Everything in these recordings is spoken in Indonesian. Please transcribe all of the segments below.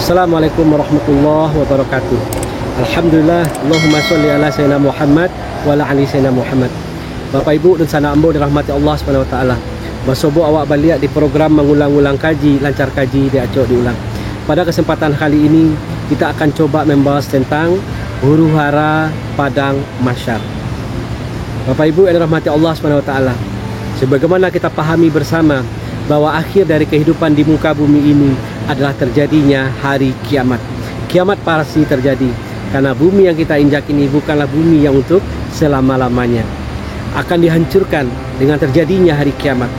Assalamualaikum warahmatullahi wabarakatuh. Alhamdulillah, Allahumma sholli ala sayyidina Muhammad wa ala ali sayyidina Muhammad. Bapak Ibu dan sanak ambo dirahmati Allah Subhanahu wa taala. Bersobo awak balik di program mengulang-ulang kaji, lancar kaji di acok diulang. Pada kesempatan kali ini kita akan coba membahas tentang huru-hara padang mahsyar. Bapak Ibu yang dirahmati Allah Subhanahu wa taala, sebagaimana kita pahami bersama bahwa akhir dari kehidupan di muka bumi ini adalah terjadinya hari kiamat. Kiamat pasti terjadi karena bumi yang kita injak ini bukanlah bumi yang untuk selama-lamanya. Akan dihancurkan dengan terjadinya hari kiamat.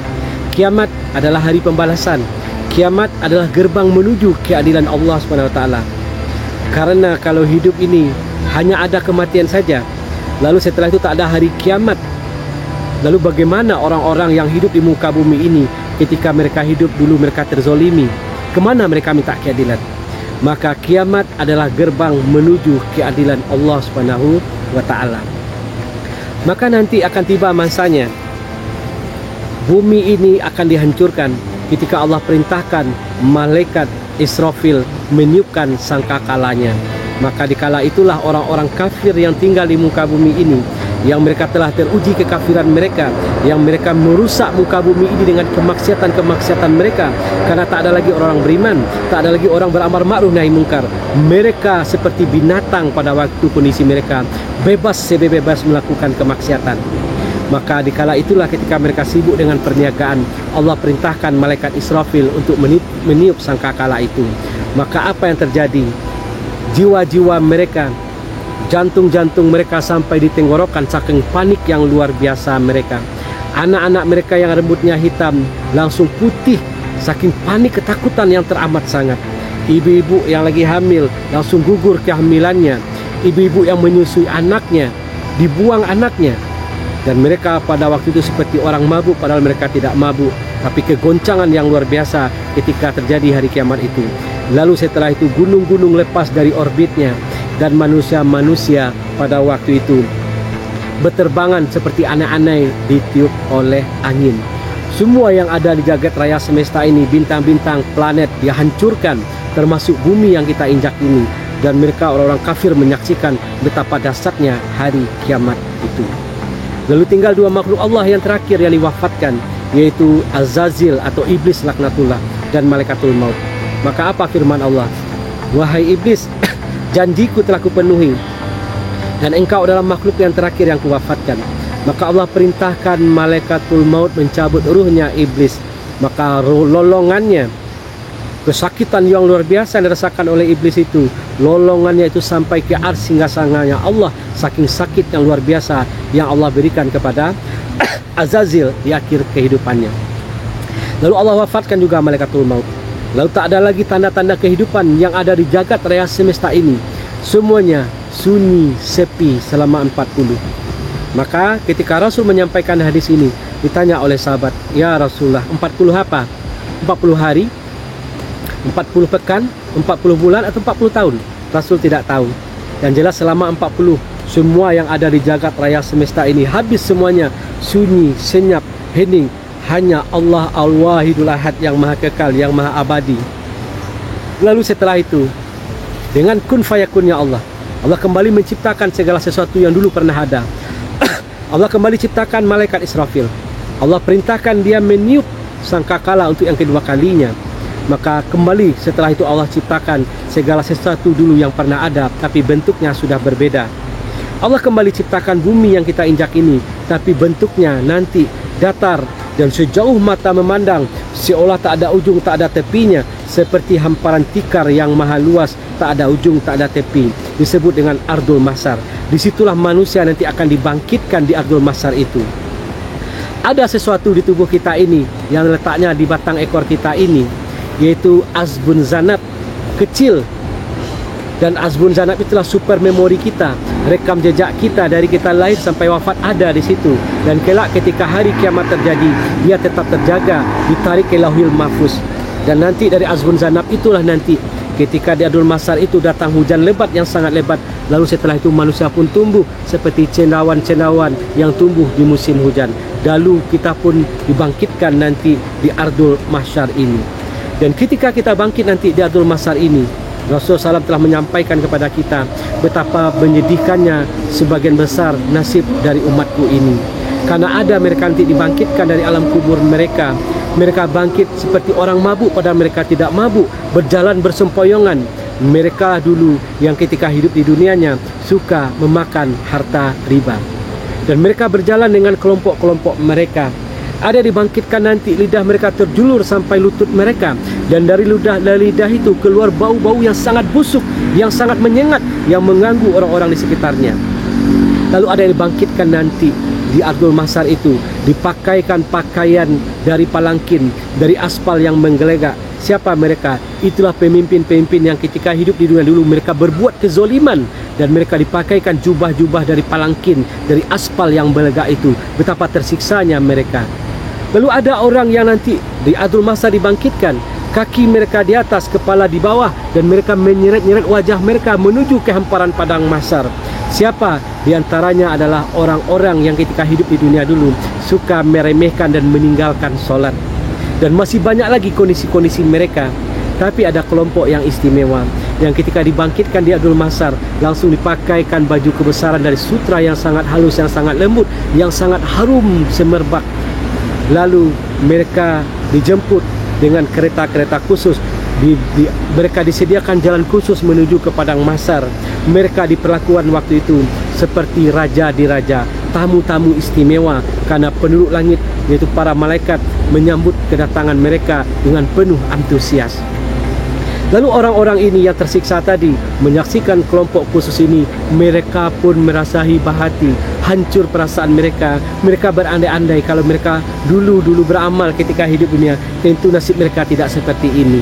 Kiamat adalah hari pembalasan. Kiamat adalah gerbang menuju keadilan Allah Subhanahu wa taala. Karena kalau hidup ini hanya ada kematian saja, lalu setelah itu tak ada hari kiamat, lalu bagaimana orang-orang yang hidup di muka bumi ini ketika mereka hidup dulu mereka terzolimi? Kemana mereka minta keadilan? Maka kiamat adalah gerbang menuju keadilan Allah Subhanahu wa taala. Maka nanti akan tiba masanya bumi ini akan dihancurkan ketika Allah perintahkan malaikat Israfil meniupkan sangkakalanya. Maka dikala itulah orang-orang kafir yang tinggal di muka bumi ini, yang mereka telah teruji kekafiran mereka, yang mereka merusak muka bumi ini dengan kemaksiatan-kemaksiatan mereka, karena tak ada lagi orang beriman, tak ada lagi orang beramar ma'ruf nahi mungkar. Mereka seperti binatang pada waktu kondisi mereka bebas sebebas melakukan kemaksiatan. Maka dikala itulah ketika mereka sibuk dengan perniagaan, Allah perintahkan malaikat Israfil untuk meniup sangkakala itu. Maka apa yang terjadi? Jiwa-jiwa mereka, jantung-jantung mereka sampai di tenggorokan saking panik yang luar biasa mereka. Anak-anak mereka yang rambutnya hitam langsung putih saking panik ketakutan yang teramat sangat. Ibu-ibu yang lagi hamil langsung gugur kehamilannya. Ibu-ibu yang menyusui anaknya, dibuang anaknya. Dan mereka pada waktu itu seperti orang mabuk padahal mereka tidak mabuk. Tapi kegoncangan yang luar biasa ketika terjadi hari kiamat itu. Lalu setelah itu gunung-gunung lepas dari orbitnya. Dan manusia-manusia pada waktu itu berterbangan seperti anai-anai ditiup oleh angin. Semua yang ada di jagat raya semesta ini, bintang-bintang, planet dihancurkan, termasuk bumi yang kita injak ini. Dan mereka orang-orang kafir menyaksikan betapa dahsyatnya hari kiamat itu. Lalu tinggal dua makhluk Allah yang terakhir yang diwafatkan, yaitu Azazil atau Iblis laknatullah dan Malaikatul Maut. Maka apa firman Allah? Wahai Iblis, janjiku telah kupenuhi dan engkau adalah makhluk yang terakhir yang kuwafatkan. Maka Allah perintahkan Malaikatul Maut mencabut ruhnya Iblis. Maka lolongannya, kesakitan yang luar biasa yang dirasakan oleh Iblis itu, lolongannya itu sampai ke arsy singgasananya Allah, saking sakit yang luar biasa yang Allah berikan kepada Azazil di akhir kehidupannya. Lalu Allah wafatkan juga Malaikatul Maut. Lalu tak ada lagi tanda-tanda kehidupan yang ada di jagat raya semesta ini. Semuanya sunyi, sepi selama 40. Maka ketika Rasul menyampaikan hadis ini, ditanya oleh sahabat, ya Rasulullah, 40 apa? 40 hari? 40 pekan? 40 bulan atau 40 tahun? Rasul tidak tahu. Yang jelas selama 40, semua yang ada di jagat raya semesta ini habis semuanya, sunyi, senyap, hening. Hanya Allah Al-Wahidul Ahad yang maha kekal, yang maha abadi. Lalu setelah itu, dengan kun fayakunnya Allah, Allah kembali menciptakan segala sesuatu yang dulu pernah ada. Allah kembali ciptakan malaikat Israfil. Allah perintahkan dia meniup sangkakala untuk yang kedua kalinya. Maka kembali setelah itu Allah ciptakan segala sesuatu dulu yang pernah ada, tapi bentuknya sudah berbeda. Allah kembali ciptakan bumi yang kita injak ini, tapi bentuknya nanti datar dan sejauh mata memandang seolah tak ada ujung, tak ada tepinya, seperti hamparan tikar yang maha luas, tak ada ujung, tak ada tepi. Disebut dengan Ardul Mahsyar. Disitulah manusia nanti akan dibangkitkan di Ardul Mahsyar itu. Ada sesuatu di tubuh kita ini yang letaknya di batang ekor kita ini, yaitu Azbun Zanab kecil. Dan Azbun Zanab itulah super memori kita, rekam jejak kita dari kita lahir sampai wafat ada di situ. Dan kelak ketika hari kiamat terjadi, dia tetap terjaga, ditarik ke Lauhil Mahfuz. Dan nanti dari Azbun Zanab itulah nanti ketika di Ardul Mahsyar itu datang hujan lebat yang sangat lebat. Lalu setelah itu manusia pun tumbuh seperti cendawan-cendawan yang tumbuh di musim hujan. Lalu kita pun dibangkitkan nanti di Ardul Mahsyar ini. Dan ketika kita bangkit nanti di Ardul Mahsyar ini, Rasulullah SAW telah menyampaikan kepada kita betapa menyedihkannya sebagian besar nasib dari umatku ini. Karena ada mereka nanti dibangkitkan dari alam kubur mereka. Mereka bangkit seperti orang mabuk padahal mereka tidak mabuk, berjalan bersempoyongan. Mereka dulu yang ketika hidup di dunianya suka memakan harta riba. Dan mereka berjalan dengan kelompok-kelompok mereka. Ada dibangkitkan nanti, lidah mereka terjulur sampai lutut mereka. Dan dari lidah itu keluar bau-bau yang sangat busuk, yang sangat menyengat, yang mengganggu orang-orang di sekitarnya. Lalu ada yang dibangkitkan nanti di Ardul Mahsyar itu, dipakaikan pakaian dari palangkin, dari aspal yang menggelegak. Siapa mereka? Itulah pemimpin-pemimpin yang ketika hidup di dunia dulu mereka berbuat kezoliman, dan mereka dipakaikan jubah-jubah dari palangkin, dari aspal yang menggelegak itu. Betapa tersiksanya mereka. Lalu ada orang yang nanti di Ardul Mahsyar dibangkitkan, kaki mereka di atas, kepala di bawah, dan mereka menyeret-nyeret wajah mereka menuju ke hamparan padang mahsyar. Siapa? Di antaranya adalah orang-orang yang ketika hidup di dunia dulu suka meremehkan dan meninggalkan solat. Dan masih banyak lagi kondisi-kondisi mereka. Tapi ada kelompok yang istimewa yang ketika dibangkitkan di Ardul Mahsyar langsung dipakaikan baju kebesaran dari sutra yang sangat halus, yang sangat lembut, yang sangat harum semerbak. Lalu mereka dijemput dengan kereta-kereta khusus. Mereka disediakan jalan khusus menuju ke padang mahsyar. Mereka diperlakukan waktu itu seperti raja di raja, tamu-tamu istimewa, karena penduduk langit yaitu para malaikat menyambut kedatangan mereka dengan penuh antusias. Lalu orang-orang ini yang tersiksa tadi menyaksikan kelompok khusus ini, mereka pun merasa hibah hati, hancur perasaan mereka. Mereka berandai-andai kalau mereka dulu beramal ketika hidup dunia, tentu nasib mereka tidak seperti ini.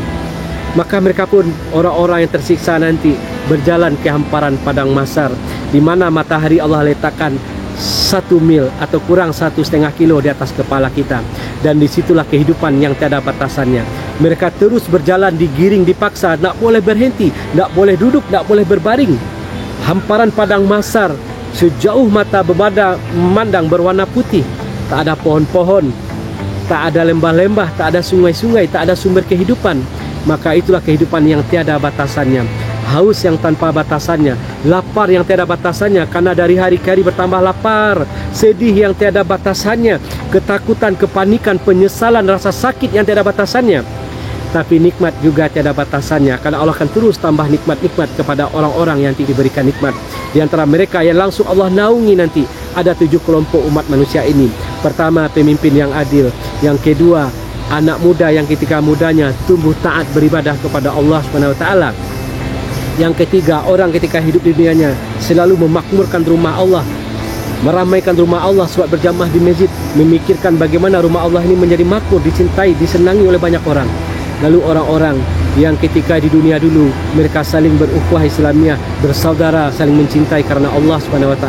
Maka mereka pun, orang-orang yang tersiksa nanti, berjalan ke hamparan padang mahsyar, di mana matahari Allah letakkan 1 mil atau kurang 1,5 kilo di atas kepala kita. Dan disitulah kehidupan yang tiada batasannya. Mereka terus berjalan, digiring, dipaksa, tak boleh berhenti, tak boleh duduk, tak boleh berbaring. Hamparan padang mahsyar sejauh mata memandang berwarna putih. Tak ada pohon-pohon, tak ada lembah-lembah, tak ada sungai-sungai, tak ada sumber kehidupan. Maka itulah kehidupan yang tiada batasannya. Haus yang tanpa batasannya, lapar yang tiada batasannya, karena dari hari ke hari bertambah lapar. Sedih yang tiada batasannya, ketakutan, kepanikan, penyesalan, rasa sakit yang tiada batasannya. Tapi nikmat juga tiada batasannya, karena Allah akan terus tambah nikmat-nikmat kepada orang-orang yang diberikan nikmat. Di antara mereka yang langsung Allah naungi nanti, ada 7 kelompok umat manusia ini. Pertama, pemimpin yang adil. Yang kedua, anak muda yang ketika mudanya tumbuh taat beribadah kepada Allah SWT. Yang ketiga, orang ketika hidup di dunianya selalu memakmurkan rumah Allah, meramaikan rumah Allah, sholat berjamaah di masjid, memikirkan bagaimana rumah Allah ini menjadi makmur, dicintai, disenangi oleh banyak orang. Lalu orang-orang yang ketika di dunia dulu mereka saling berukhuwah Islamiyah, bersaudara, saling mencintai karena Allah SWT.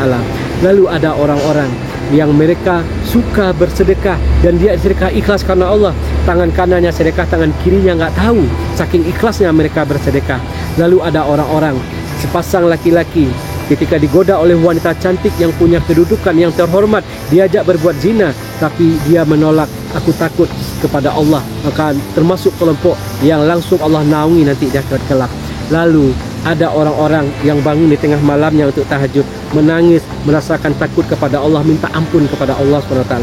Lalu ada orang-orang yang mereka suka bersedekah, dan dia sedekah ikhlas karena Allah. Tangan kanannya sedekah, tangan kirinya nggak tahu, saking ikhlasnya mereka bersedekah. Lalu ada orang-orang, sepasang laki-laki ketika digoda oleh wanita cantik yang punya kedudukan yang terhormat, diajak berbuat zina, tapi dia menolak, aku takut kepada Allah. Maka termasuk kelompok yang langsung Allah naungi nanti di akhirat kelak. Lalu ada orang-orang yang bangun di tengah malamnya untuk tahajud, menangis, merasakan takut kepada Allah, minta ampun kepada Allah SWT.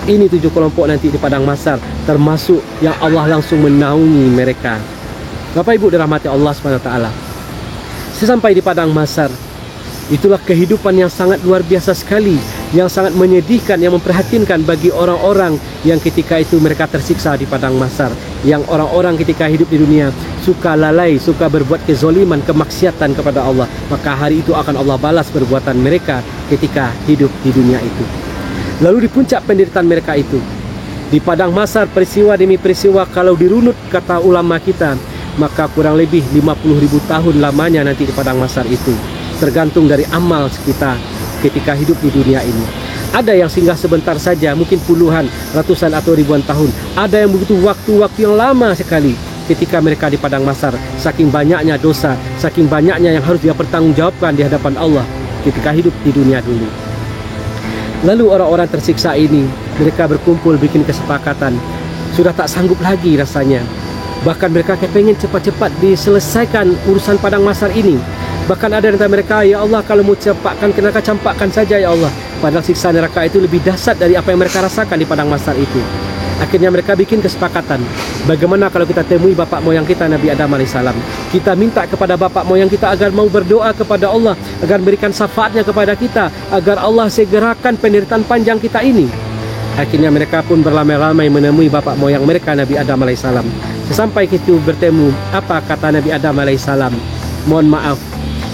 Ini 7 kelompok nanti di padang mahsyar, termasuk yang Allah langsung menaungi mereka. Bapak Ibu dirahmati Allah SWT. Sesampai di padang mahsyar, itulah kehidupan yang sangat luar biasa sekali, yang sangat menyedihkan, yang memprihatinkan bagi orang-orang yang ketika itu mereka tersiksa di padang mahsyar. Yang orang-orang ketika hidup di dunia suka lalai, suka berbuat kezoliman, kemaksiatan kepada Allah, maka hari itu akan Allah balas perbuatan mereka ketika hidup di dunia itu. Lalu di puncak penderitaan mereka itu, di padang mahsyar, peristiwa demi peristiwa kalau dirunut kata ulama kita, maka kurang lebih 50.000 tahun lamanya nanti di padang mahsyar itu, tergantung dari amal kita ketika hidup di dunia ini. Ada yang singgah sebentar saja, mungkin puluhan, ratusan atau ribuan tahun. Ada yang begitu waktu-waktu yang lama sekali ketika mereka di padang mahsyar, saking banyaknya dosa, saking banyaknya yang harus dia pertanggungjawabkan di hadapan Allah ketika hidup di dunia dulu. Lalu orang-orang tersiksa ini, mereka berkumpul bikin kesepakatan, sudah tak sanggup lagi rasanya. Bahkan mereka kepengen cepat-cepat diselesaikan urusan padang mahsyar ini. Bahkan ada di antara mereka, ya Allah, kalau mau cepatkan ke neraka, campakkan saja ya Allah. Padahal siksa neraka itu lebih dahsyat dari apa yang mereka rasakan di padang mahsyar itu. Akhirnya mereka bikin kesepakatan, bagaimana kalau kita temui bapak moyang kita Nabi Adam AS. Kita minta kepada bapak moyang kita agar mau berdoa kepada Allah, agar berikan syafaatnya kepada kita, agar Allah segerakan penderitaan panjang kita ini. Akhirnya mereka pun beramai-ramai menemui bapak moyang mereka Nabi Adam AS. Sesampai itu bertemu, apa kata Nabi Adam AS? Mohon maaf,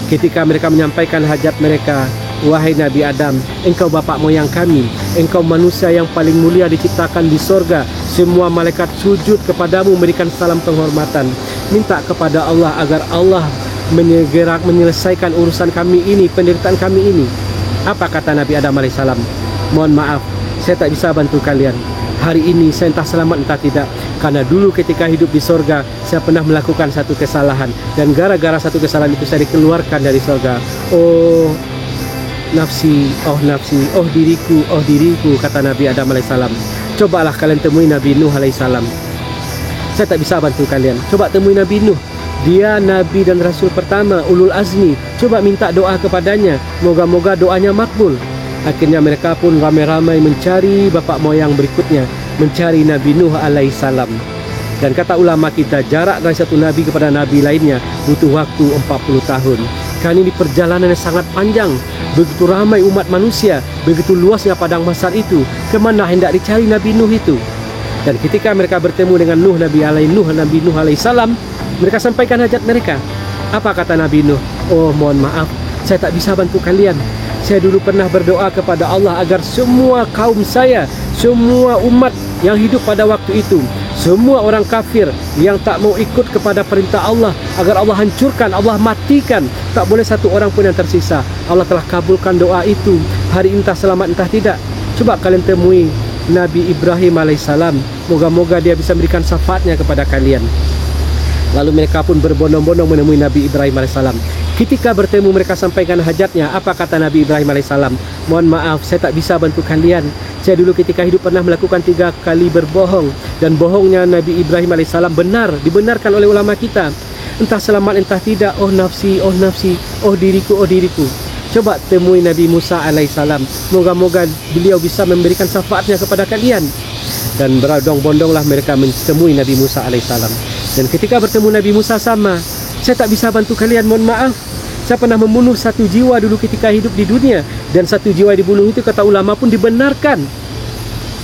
ketika mereka menyampaikan hajat mereka, wahai Nabi Adam, engkau bapak moyang kami, engkau manusia yang paling mulia diciptakan di sorga. Semua malaikat sujud kepadamu, memberikan salam penghormatan. Minta kepada Allah agar Allah menyelesaikan urusan kami ini, penderitaan kami ini. Apa kata Nabi Adam AS? Mohon maaf, saya tak bisa bantu kalian. Hari ini saya entah selamat entah tidak, karena dulu ketika hidup di sorga saya pernah melakukan satu kesalahan, dan gara-gara satu kesalahan itu saya dikeluarkan dari sorga. Oh nafsi, oh diriku, kata Nabi Adam AS. Cobalah kalian temui Nabi Nuh AS. Saya tak bisa bantu kalian. Coba temui Nabi Nuh. Dia Nabi dan Rasul pertama, ulul azmi. Coba minta doa kepadanya, moga-moga doanya makbul. Akhirnya mereka pun ramai-ramai mencari bapak moyang berikutnya, mencari Nabi Nuh AS. Dan kata ulama kita, jarak dari satu Nabi kepada Nabi lainnya butuh waktu 40 tahun. Karena ini perjalanan yang sangat panjang, begitu ramai umat manusia, begitu luasnya padang mahsyar itu, kemana hendak dicari Nabi Nuh itu. Dan ketika mereka bertemu dengan Nabi Nuh AS, mereka sampaikan hajat mereka. Apa kata Nabi Nuh? Oh mohon maaf, saya tak bisa bantu kalian. Saya dulu pernah berdoa kepada Allah agar semua kaum saya, semua umat yang hidup pada waktu itu, semua orang kafir yang tak mau ikut kepada perintah Allah, agar Allah hancurkan, Allah matikan, tak boleh satu orang pun yang tersisa. Allah telah kabulkan doa itu. Hari ini entah selamat entah tidak. Coba kalian temui Nabi Ibrahim AS. Moga-moga dia bisa memberikan syafaatnya kepada kalian. Lalu mereka pun berbondong-bondong menemui Nabi Ibrahim AS. Ketika bertemu mereka sampaikan hajatnya. Apa kata Nabi Ibrahim AS? Mohon maaf, saya tak bisa bantu kalian. Saya dulu ketika hidup pernah melakukan 3 kali berbohong, dan bohongnya Nabi Ibrahim AS benar, dibenarkan oleh ulama kita. Entah selamat entah tidak. Oh nafsi, oh diriku. Coba temui Nabi Musa AS. Moga-moga beliau bisa memberikan syafaatnya kepada kalian. Dan berbondong-bondonglah mereka menemui Nabi Musa AS. Dan ketika bertemu Nabi Musa sama, saya tak bisa bantu kalian, mohon maaf. Saya pernah membunuh 1 jiwa dulu ketika hidup di dunia, dan 1 jiwa dibunuh itu kata ulama pun dibenarkan.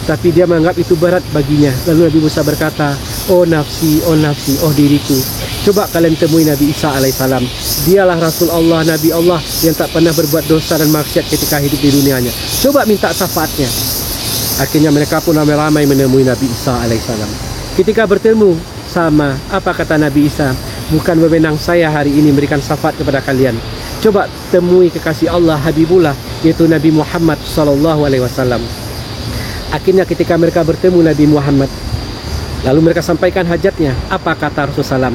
Tapi dia menganggap itu berat baginya. Lalu Nabi Musa berkata, oh nafsi, oh diriku. Coba kalian temui Nabi Isa AS. Dialah Rasul Allah, Nabi Allah yang tak pernah berbuat dosa dan maksiat ketika hidup di dunianya. Coba minta syafaatnya. Akhirnya mereka pun ramai-ramai menemui Nabi Isa AS. Ketika bertemu sama, apa kata Nabi Isa? Bukan wewenang saya hari ini memberikan syafaat kepada kalian. Coba temui kekasih Allah, Habibullah, yaitu Nabi Muhammad SAW. Akhirnya ketika mereka bertemu Nabi Muhammad, lalu mereka sampaikan hajatnya. Apa kata Rasulullah?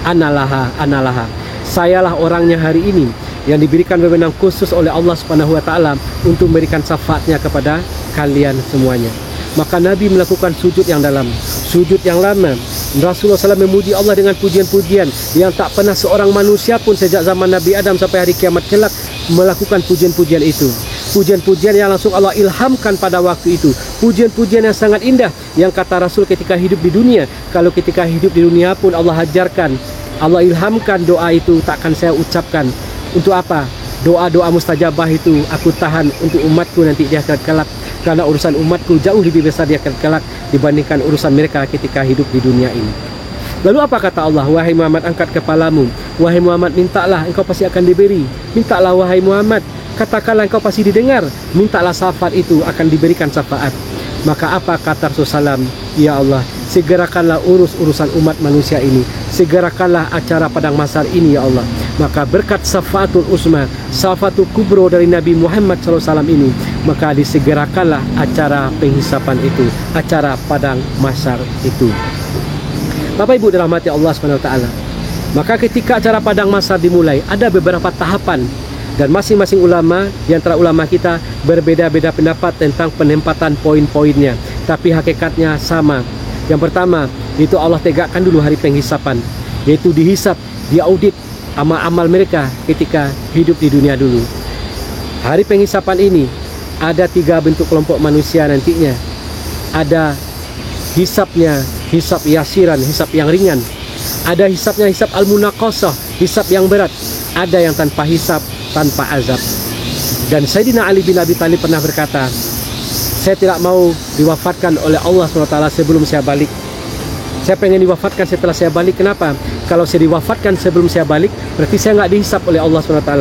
Analaha. Sayalah orangnya hari ini yang diberikan wewenang khusus oleh Allah SWT untuk memberikan syafaatnya kepada kalian semuanya. Maka Nabi melakukan sujud yang dalam, sujud yang lama. Rasulullah SAW memuji Allah dengan pujian-pujian yang tak pernah seorang manusia pun sejak zaman Nabi Adam sampai hari kiamat kelak melakukan pujian-pujian itu. Pujian-pujian yang langsung Allah ilhamkan pada waktu itu. Pujian-pujian yang sangat indah yang kata Rasul ketika hidup di dunia. Kalau ketika hidup di dunia pun Allah ajarkan, Allah ilhamkan doa itu takkan saya ucapkan. Untuk apa? Doa-doa mustajabah itu aku tahan untuk umatku nanti di akhirat kelak. Karena urusan umatku jauh lebih besar di akhirat kelak dibandingkan urusan mereka ketika hidup di dunia ini. Lalu apa kata Allah? Wahai Muhammad, angkat kepalamu. Wahai Muhammad, mintalah, engkau pasti akan diberi. Mintalah wahai Muhammad, katakanlah engkau pasti didengar. Mintalah syafaat itu akan diberikan syafaat. Maka apa kata Rasulullah? Ya Allah, segerakanlah urusan umat manusia ini. Segerakanlah acara padang mahsyar ini ya Allah. Maka berkat syafaatul uzma, syafaatul kubro dari Nabi Muhammad SAW ini, maka disegerakanlah acara penghisapan itu, acara padang mahsyar itu. Bapak Ibu dirahmati Allah SWT. Maka ketika acara padang mahsyar dimulai, ada beberapa tahapan, dan masing-masing ulama, di antara ulama kita berbeda-beda pendapat tentang penempatan poin-poinnya, tapi hakikatnya sama. Yang pertama, itu Allah tegakkan dulu hari penghisapan, yaitu dihisap, diaudit amal-amal mereka ketika hidup di dunia dulu. Hari penghisapan ini ada 3 bentuk kelompok manusia nantinya. Ada hisapnya, hisap yasiran, hisap yang ringan. Ada hisapnya, hisap al-munaqasah, hisap yang berat. Ada yang tanpa hisap, tanpa azab. Dan Sayyidina Ali bin Abi Thalib pernah berkata, saya tidak mau diwafatkan oleh Allah SWT sebelum saya balik. Saya pengen diwafatkan setelah saya balik. Kenapa? Kalau saya diwafatkan sebelum saya balik, berarti saya nggak dihisap oleh Allah SWT.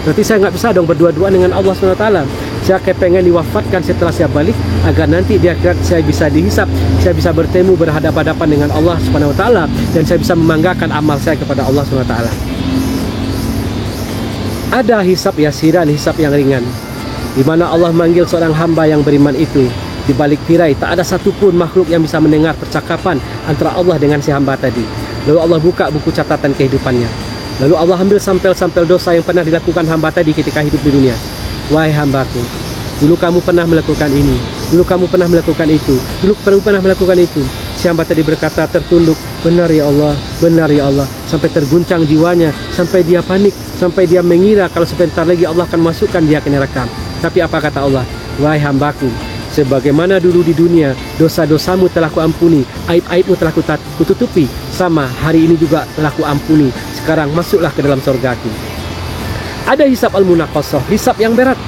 Berarti saya nggak bisa dong berdua-duaan dengan Allah SWT. Saya pengen diwafatkan setelah saya balik, agar nanti di akhirat saya bisa dihisap, saya bisa bertemu berhadapan-hadapan dengan Allah SWT, dan saya bisa membanggakan amal saya kepada Allah SWT. Ada hisap yasiran, hisap yang ringan, di mana Allah manggil seorang hamba yang beriman itu di balik tirai. Tak ada satupun makhluk yang bisa mendengar percakapan antara Allah dengan si hamba tadi. Lalu Allah buka buku catatan kehidupannya. Lalu Allah ambil sampel-sampel dosa yang pernah dilakukan hamba tadi ketika hidup di dunia. Wahai hambaku, dulu kamu pernah melakukan ini, dulu kamu pernah melakukan itu, dulu kamu pernah melakukan itu. Si hamba tadi berkata tertunduk, benar ya Allah, benar ya Allah, sampai terguncang jiwanya, sampai dia panik, sampai dia mengira kalau sebentar lagi Allah akan masukkan dia ke neraka. Tapi apa kata Allah? Wahai hambaku, sebagaimana dulu di dunia dosa-dosamu telah kuampuni, aib-aibmu telah kututupi, sama hari ini juga telah kuampuni. Sekarang masuklah ke dalam surgaku. Ada hisap al-munaqasah, hisap yang berat.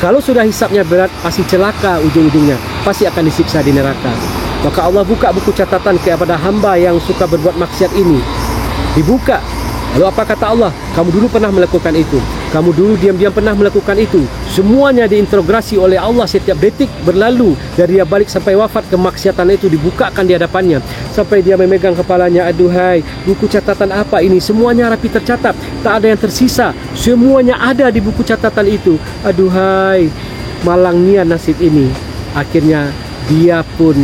Kalau sudah hisapnya berat, pasti celaka ujung-ujungnya, pasti akan disiksa di neraka. Maka Allah buka buku catatan kepada hamba yang suka berbuat maksiat ini. Dibuka. Lalu apa kata Allah? Kamu dulu pernah melakukan itu, kamu dulu diam-diam pernah melakukan itu. Semuanya diinterogasi oleh Allah setiap detik berlalu, dari dia balik sampai wafat. Kemaksiatan itu dibukakan di hadapannya, sampai dia memegang kepalanya. Aduhai, buku catatan apa ini? Semuanya rapi tercatat, tak ada yang tersisa, semuanya ada di buku catatan itu. Aduhai, malangnya nasib ini. Akhirnya dia pun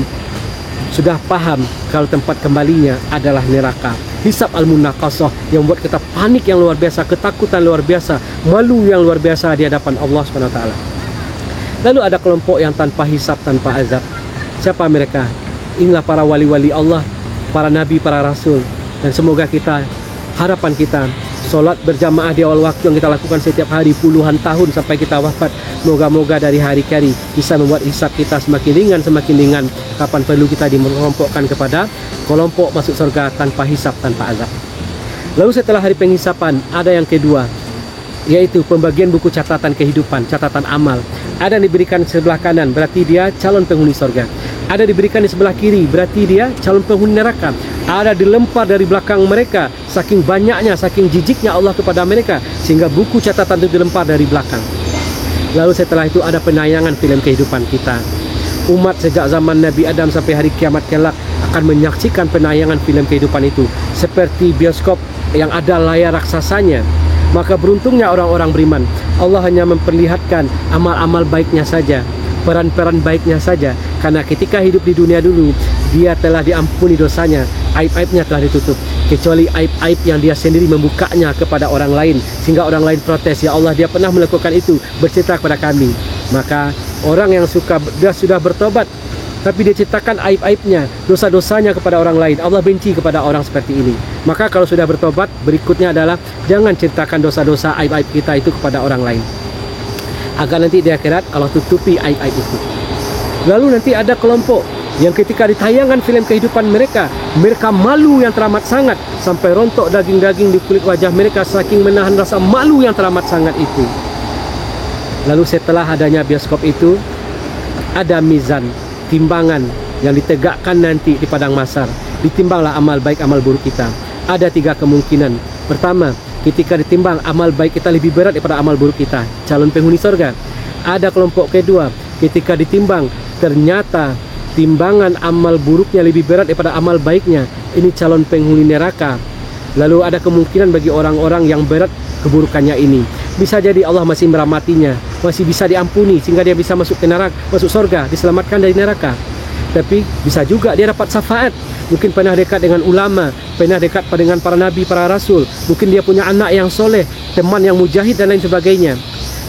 sudah paham kalau tempat kembalinya adalah neraka. Hisap al-munaqasah yang membuat kita panik yang luar biasa, ketakutan luar biasa, malu yang luar biasa di hadapan Allah SWT. Lalu ada kelompok yang tanpa hisap, tanpa azab. Siapa mereka? Inilah para wali-wali Allah, para nabi, para rasul. Dan semoga kita, harapan kita, solat berjamaah di awal waktu yang kita lakukan setiap hari puluhan tahun sampai kita wafat, moga-moga dari hari ke hari bisa membuat hisap kita semakin ringan, semakin ringan. Kapan perlu kita dikelompokkan kepada kelompok masuk surga tanpa hisap, tanpa azab. Lalu setelah hari penghisapan ada yang kedua, yaitu pembagian buku catatan kehidupan, catatan amal. Ada yang diberikan di sebelah kanan, berarti dia calon penghuni surga. Ada diberikan di sebelah kiri, berarti dia calon penghuni neraka. Ada dilempar dari belakang mereka, saking banyaknya, saking jijiknya Allah kepada mereka, sehingga buku catatan itu dilempar dari belakang. Lalu setelah itu ada penayangan film kehidupan kita. Umat sejak zaman Nabi Adam sampai hari kiamat kelak akan menyaksikan penayangan film kehidupan itu, seperti bioskop yang ada layar raksasanya. Maka beruntungnya orang-orang beriman, Allah hanya memperlihatkan amal-amal baiknya saja, peran-peran baiknya saja. Karena ketika hidup di dunia dulu, dia telah diampuni dosanya, aib-aibnya telah ditutup, kecuali aib-aib yang dia sendiri membukanya kepada orang lain, sehingga orang lain protes, ya Allah, dia pernah melakukan itu, bercerita kepada kami. Maka orang yang dia sudah bertobat, tapi dia ceritakan aib-aibnya, dosa-dosanya kepada orang lain, Allah benci kepada orang seperti ini. Maka kalau sudah bertobat, berikutnya adalah jangan ceritakan dosa-dosa, aib-aib kita itu kepada orang lain, agar nanti di akhirat Allah tutupi aib-aib itu. Lalu nanti ada kelompok yang ketika ditayangan film kehidupan mereka, mereka malu yang teramat sangat, sampai rontok daging-daging di kulit wajah mereka, saking menahan rasa malu yang teramat sangat itu. Lalu setelah adanya bioskop itu, ada mizan, timbangan yang ditegakkan nanti di padang mahsyar. Ditimbanglah amal baik, amal buruk kita. Ada 3 kemungkinan. Pertama, ketika ditimbang, amal baik kita lebih berat daripada amal buruk kita, calon penghuni surga. Ada kelompok kedua, ketika ditimbang, ternyata timbangan amal buruknya lebih berat daripada amal baiknya, ini calon penghuni neraka. Lalu ada kemungkinan bagi orang-orang yang berat keburukannya ini, bisa jadi Allah masih merahmatinya, masih bisa diampuni sehingga dia bisa masuk ke neraka, masuk surga, diselamatkan dari neraka. Tapi bisa juga dia dapat syafaat, mungkin pernah dekat dengan ulama, pernah dekat dengan para nabi, para rasul, mungkin dia punya anak yang soleh, teman yang mujahid dan lain sebagainya.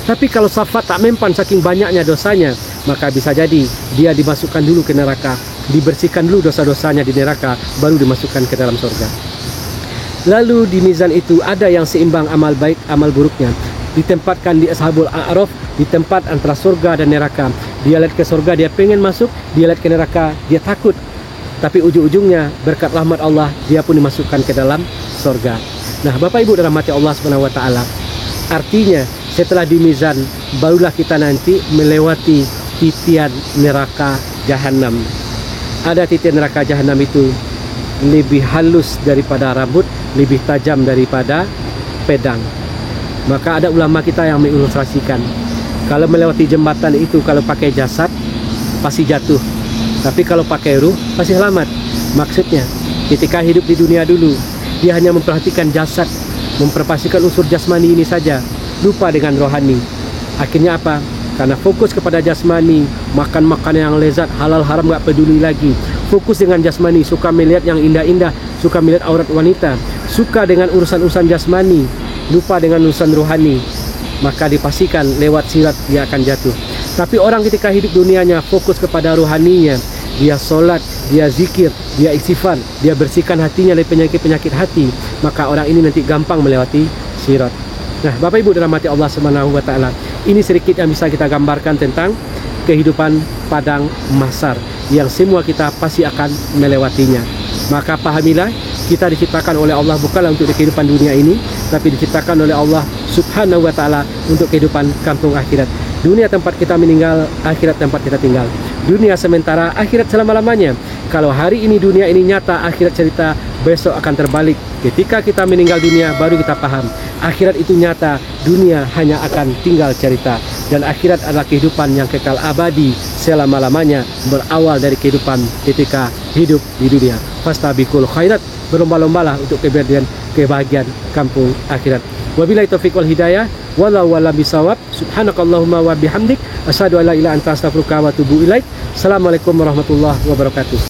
Tapi kalau syafaat tak mempan saking banyaknya dosanya, maka bisa jadi dia dimasukkan dulu ke neraka, dibersihkan dulu dosa-dosanya di neraka, baru dimasukkan ke dalam surga. Lalu di mizan itu ada yang seimbang amal baik, amal buruknya. Ditempatkan di Ashabul A'raf, di tempat antara surga dan neraka. Dia lihat ke surga, dia pengen masuk. Dia lihat ke neraka, dia takut. Tapi ujung-ujungnya berkat rahmat Allah, dia pun dimasukkan ke dalam surga. Nah, Bapak Ibu dirahmati Allah Subhanahu wa taala. Artinya, setelah di mizan, barulah kita nanti melewati titian neraka jahanam. Ada titian neraka jahanam itu lebih halus daripada rambut, lebih tajam daripada pedang. Maka ada ulama kita yang mengilustrasikan, kalau melewati jembatan itu, kalau pakai jasad pasti jatuh, tapi kalau pakai ruh pasti selamat. Maksudnya, ketika hidup di dunia dulu, dia hanya memperhatikan jasad, memperhatikan unsur jasmani ini saja, lupa dengan rohani. Akhirnya apa? Karena fokus kepada jasmani, makan makanan yang lezat, halal haram gak peduli lagi. Fokus dengan jasmani, suka melihat yang indah-indah, suka melihat aurat wanita, suka dengan urusan-urusan jasmani, lupa dengan urusan rohani. Maka dipastikan lewat sirat dia akan jatuh. Tapi orang ketika hidup dunianya fokus kepada rohaninya, dia sholat, dia zikir, dia istighfar, dia bersihkan hatinya dari penyakit-penyakit hati, maka orang ini nanti gampang melewati sirat. Nah, Bapak Ibu dirahmati Allah Subhanahu wa taala, ini sedikit yang bisa kita gambarkan tentang kehidupan padang mahsyar yang semua kita pasti akan melewatinya. Maka pahamilah, kita diciptakan oleh Allah bukanlah untuk kehidupan dunia ini, tapi diciptakan oleh Allah Subhanahu wa taala untuk kehidupan kampung akhirat. Dunia tempat kita meninggal, akhirat tempat kita tinggal. Dunia sementara, akhirat selama-lamanya. Kalau hari ini dunia ini nyata, akhirat cerita besok akan terbalik. Ketika kita meninggal dunia, baru kita paham akhirat itu nyata, dunia hanya akan tinggal cerita. Dan akhirat adalah kehidupan yang kekal abadi selama-lamanya, berawal dari kehidupan ketika hidup di dunia. Fastabiqul khairat, berlomba-lombalah untuk kebahagiaan kampung akhirat. Wabillahi taufiq wal hidayah, wallahu a'lam bisawab. Subhanakallahumma wa bihamdik, asyhadu an la ilaha illa anta astaghfiruka wa atubu ilaik. Assalamualaikum warahmatullahi wabarakatuh.